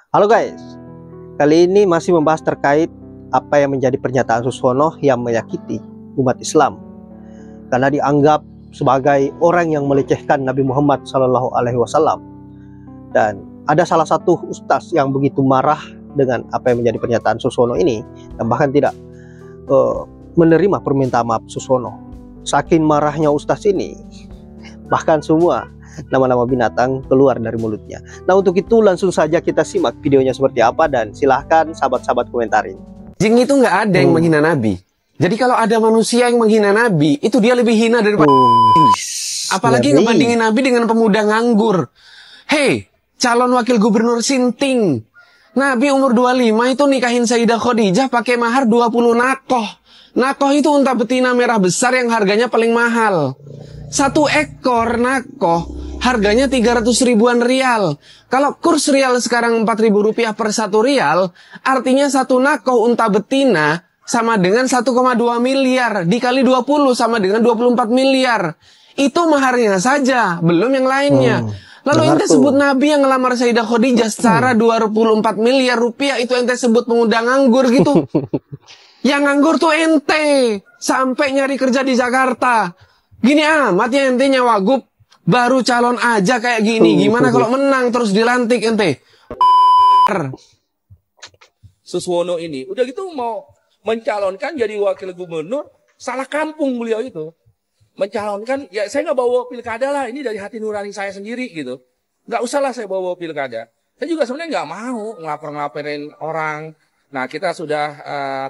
Halo guys, kali ini masih membahas terkait apa yang menjadi pernyataan Suswono yang menyakiti umat Islam karena dianggap sebagai orang yang melecehkan Nabi Muhammad SAW. Dan ada salah satu ustaz yang begitu marah dengan apa yang menjadi pernyataan Suswono ini dan bahkan tidak menerima permintaan maaf Suswono. Saking marahnya ustaz ini, bahkan semua nama-nama binatang keluar dari mulutnya. Nah, untuk itu langsung saja kita simak videonya seperti apa dan silahkan sahabat-sahabat komentarin. Jin itu nggak ada yang menghina Nabi. Jadi kalau ada manusia yang menghina Nabi, itu dia lebih hina daripada apalagi ngebandingin Nabi dengan pemuda nganggur. Hei, calon wakil gubernur Sinting. Nabi umur 25 itu nikahin Sayyidah Khadijah pakai mahar 20 nakoh. Nakoh itu unta betina merah besar yang harganya paling mahal. 1 ekor nakoh harganya 300 ribuan rial. Kalau kurs rial sekarang 4.000 rupiah per 1 rial, artinya 1 nakoh unta betina sama dengan 1,2 miliar. Dikali 20 sama dengan 24 miliar. Itu maharnya saja, belum yang lainnya. Lalu ente sebut Nabi yang ngelamar Sayyidah Khadijah secara 24 miliar rupiah, itu ente sebut pemuda nganggur gitu. Yang nganggur tuh ente, sampai nyari kerja di Jakarta. Gini amat ya ente nyawagup, baru calon aja kayak gini. Gimana kalau menang terus dilantik ente? Suswono ini udah gitu mau mencalonkan jadi wakil gubernur, salah kampung beliau itu. Mencalonkan, ya saya nggak bawa pilkada lah, ini dari hati nurani saya sendiri gitu. Nggak usah lah saya bawa pilkada. Saya juga sebenarnya nggak mau ngelaporin orang. Nah, kita sudah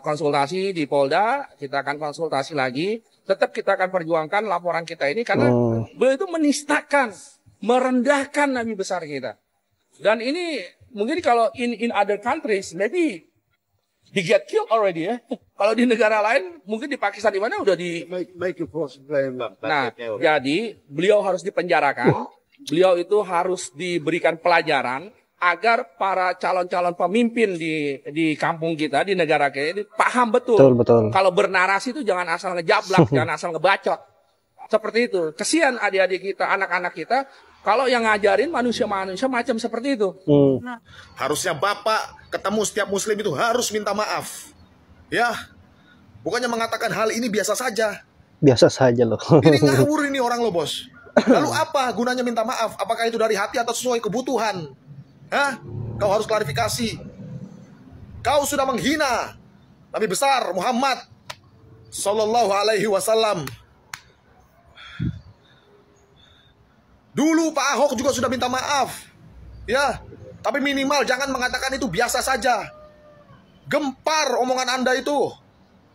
konsultasi di Polda, kita akan konsultasi lagi. Tetap kita akan perjuangkan laporan kita ini karena beliau itu menistakan, merendahkan Nabi besar kita. Dan ini mungkin kalau in other countries, maybe he get killed already ya. Kalau di negara lain, mungkin di Pakistan di mana udah di make a false claim. Nah, jadi beliau harus dipenjarakan. Beliau itu harus diberikan pelajaran agar para calon-calon pemimpin di kampung kita, di negara kita ini paham betul. Betul. Kalau bernarasi itu jangan asal ngejablak, jangan asal ngebacot. Seperti itu. Kesian adik-adik kita, anak-anak kita, kalau yang ngajarin manusia-manusia macam seperti itu. Nah, harusnya Bapak ketemu setiap muslim itu harus minta maaf. Ya, bukannya mengatakan hal ini biasa saja. Biasa saja loh. Ini ngawur ini orang lo, bos. Lalu apa gunanya minta maaf? Apakah itu dari hati atau sesuai kebutuhan? Hah? Kau harus klarifikasi. Kau sudah menghina Nabi besar Muhammad Sallallahu Alaihi Wasallam. Dulu Pak Ahok juga sudah minta maaf. Ya, tapi minimal jangan mengatakan itu biasa saja. Gempar omongan Anda itu.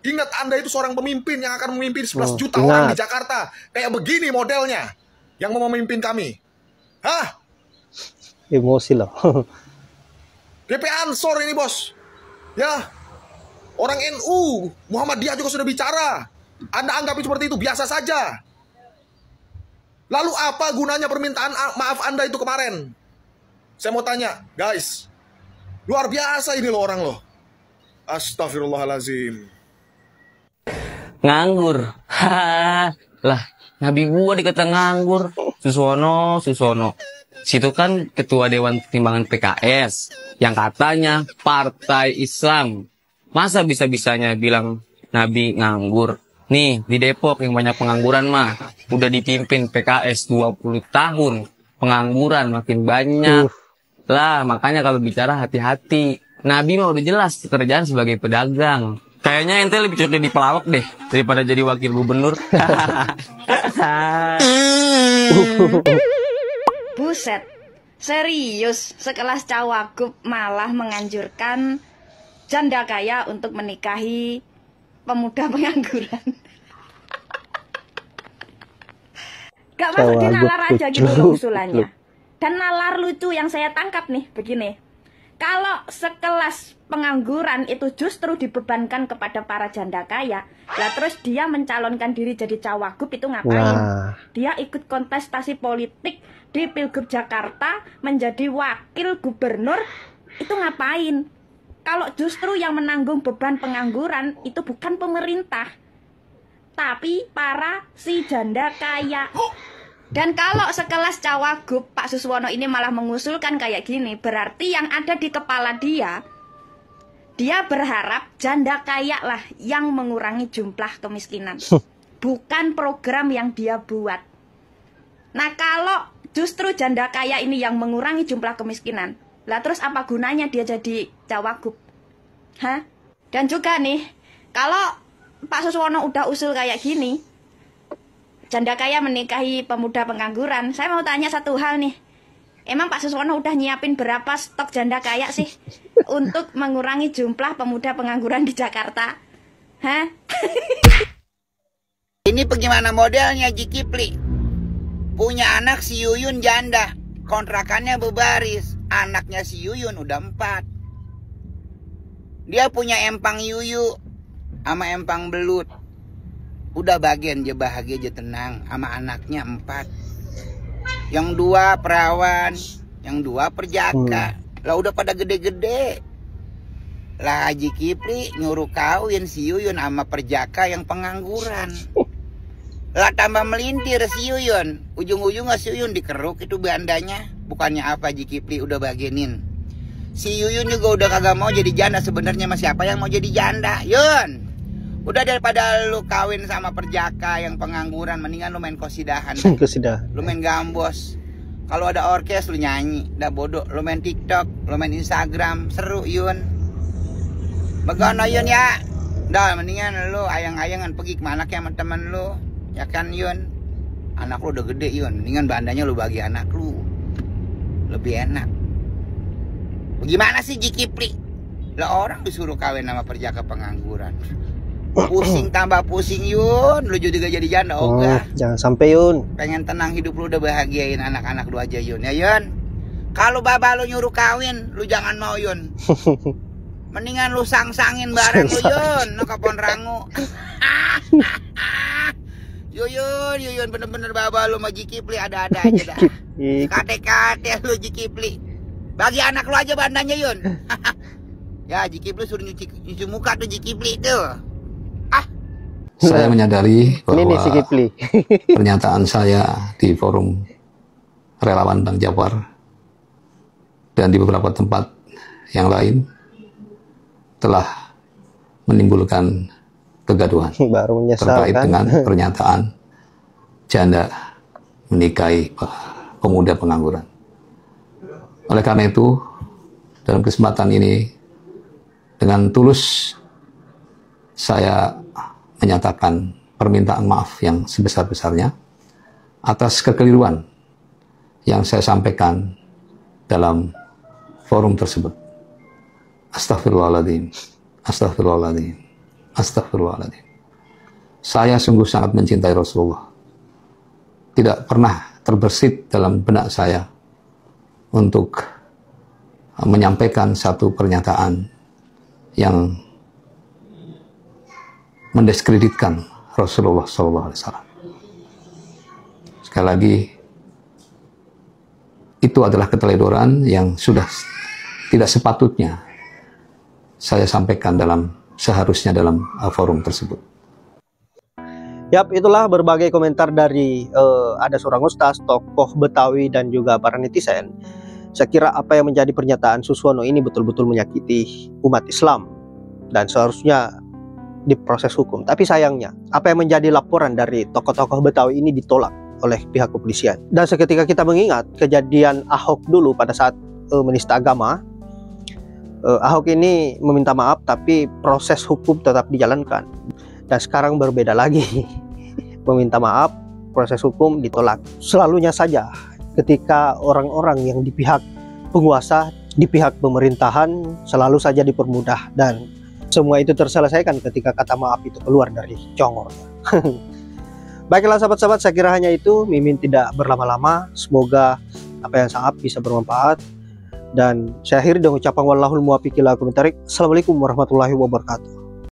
Ingat Anda itu seorang pemimpin yang akan memimpin 11 juta orang di Jakarta. Kayak begini modelnya yang mau memimpin kami. Hah? Emosi loh. DP Ansor ini bos. Ya, orang NU Muhammadiyah juga sudah bicara. Anda anggap itu seperti itu biasa saja. Lalu apa gunanya permintaan maaf Anda itu kemarin? Saya mau tanya, guys. Luar biasa ini loh orang loh. Astagfirullahalazim. Nganggur. Lah, Nabi gua dikata nganggur. Suswono. Situ kan ketua Dewan Pertimbangan PKS yang katanya partai Islam. Masa bisa-bisanya bilang Nabi nganggur? Nih, di Depok yang banyak pengangguran mah udah dipimpin PKS 20 tahun. Pengangguran makin banyak. Lah, makanya kalau bicara hati-hati. Nabi mah udah jelas pekerjaan sebagai pedagang. Kayaknya ente lebih cocok di pelawak deh daripada jadi wakil gubernur. Buset, serius sekelas cawagup malah menganjurkan janda kaya untuk menikahi pemuda pengangguran. Gak masuk di nalar aja gitu loh usulannya. Dan nalar lucu yang saya tangkap nih begini. Kalau sekelas pengangguran itu justru dibebankan kepada para janda kaya, lah terus dia mencalonkan diri jadi cawagup itu ngapain? Dia ikut kontestasi politik di Pilgub Jakarta menjadi wakil gubernur itu ngapain? Kalau justru yang menanggung beban pengangguran itu bukan pemerintah, tapi para si janda kaya. Dan kalau sekelas Cawagup Pak Suswono ini malah mengusulkan kayak gini, berarti yang ada di kepala dia berharap janda kaya lah yang mengurangi jumlah kemiskinan. Bukan program yang dia buat. Nah, kalau justru janda kaya ini yang mengurangi jumlah kemiskinan, lah terus apa gunanya dia jadi Cawagup? Hah? Dan juga nih, kalau Pak Suswono udah usul kayak gini, janda kaya menikahi pemuda pengangguran, saya mau tanya satu hal nih. Emang Pak Suswono udah nyiapin berapa stok janda kaya sih untuk mengurangi jumlah pemuda pengangguran di Jakarta? Hah? Ini bagaimana modelnya Ji Kipli? Punya anak si Yuyun janda, kontrakannya berbaris. Anaknya si Yuyun udah 4. Dia punya empang Yuyu sama empang belut. Udah bagian dia bahagia aja tenang sama anaknya 4. Yang 2 perawan, yang 2 perjaka. Lah udah pada gede-gede. Lah Haji Kipli nyuruh kawin si Yuyun sama perjaka yang pengangguran. Lah tambah melintir si Yuyun. Ujung-ujungnya si Yuyun dikeruk itu bandanya. Bukannya apa Haji Kipli udah bagenin. Si Yuyun juga udah kagak mau jadi janda sebenarnya. Mas siapa yang mau jadi janda? Yun, udah daripada lu kawin sama perjaka yang pengangguran, mendingan lu main kosidahan. Lu main gambos. Kalau ada orkes lu nyanyi, udah bodoh. Lu main TikTok, lu main Instagram, seru Yun. Begono Yun ya. Udah mendingan lu ayang-ayangan pergi kemana ke sama temen lu. Ya kan Yun. Anak lu udah gede Yun, mendingan bandanya lu bagi anak lu. Lebih enak. Bagaimana sih Ji Kipli? Lah orang disuruh kawin sama perjaka pengangguran. Pusing tambah pusing Yun. Lu juga jadi janda ogah. Jangan sampai Yun. Pengen tenang hidup lu, udah bahagiain anak-anak lu aja Yun. Ya Yun. Kalau baba lu nyuruh kawin, lu jangan mau Yun. Mendingan lu sang-sangin bareng lu Yun. Lu kapon rangu. Yuyun bener-bener baba lu sama Ji Kipli ada-ada aja dah. Kate-kate lu Ji Kipli. Bagi anak lu aja bandanya Yun. Ya Ji Kipli suruh nyuci muka tuh Ji Kipli tuh. Saya menyadari bahwa ini si Kipli. pernyataan saya di forum relawan Bang Jafar dan di beberapa tempat yang lain telah menimbulkan kegaduhan terkait dengan pernyataan janda menikahi pemuda pengangguran. Oleh karena itu, dalam kesempatan ini dengan tulus saya menyatakan permintaan maaf yang sebesar-besarnya atas kekeliruan yang saya sampaikan dalam forum tersebut. Astagfirullahaladzim, astagfirullahaladzim, astagfirullahaladzim. Saya sungguh sangat mencintai Rasulullah. Tidak pernah terbersit dalam benak saya untuk menyampaikan satu pernyataan yang mendiskreditkan Rasulullah SAW. Sekali lagi, itu adalah keteledoran yang sudah tidak sepatutnya saya sampaikan seharusnya dalam forum tersebut. Yap, itulah berbagai komentar dari ada seorang ustaz, tokoh Betawi dan juga para netizen. Saya kira apa yang menjadi pernyataan Suswono ini betul-betul menyakiti umat Islam dan seharusnya diproses hukum. Tapi sayangnya, apa yang menjadi laporan dari tokoh-tokoh Betawi ini ditolak oleh pihak kepolisian. Dan seketika kita mengingat kejadian Ahok dulu pada saat menista agama, Ahok ini meminta maaf tapi proses hukum tetap dijalankan. Dan sekarang berbeda lagi, meminta maaf, proses hukum ditolak. Selalunya saja ketika orang-orang yang di pihak penguasa, di pihak pemerintahan selalu saja dipermudah dan semua itu terselesaikan ketika kata maaf itu keluar dari congor. Baiklah sahabat-sahabat, saya kira hanya itu. Mimin tidak berlama-lama. Semoga apa yang sangat bisa bermanfaat. Dan saya akhiri dengan ucapan wallahul muwaffiq ila aqwamit thoriq. Assalamualaikum warahmatullahi wabarakatuh.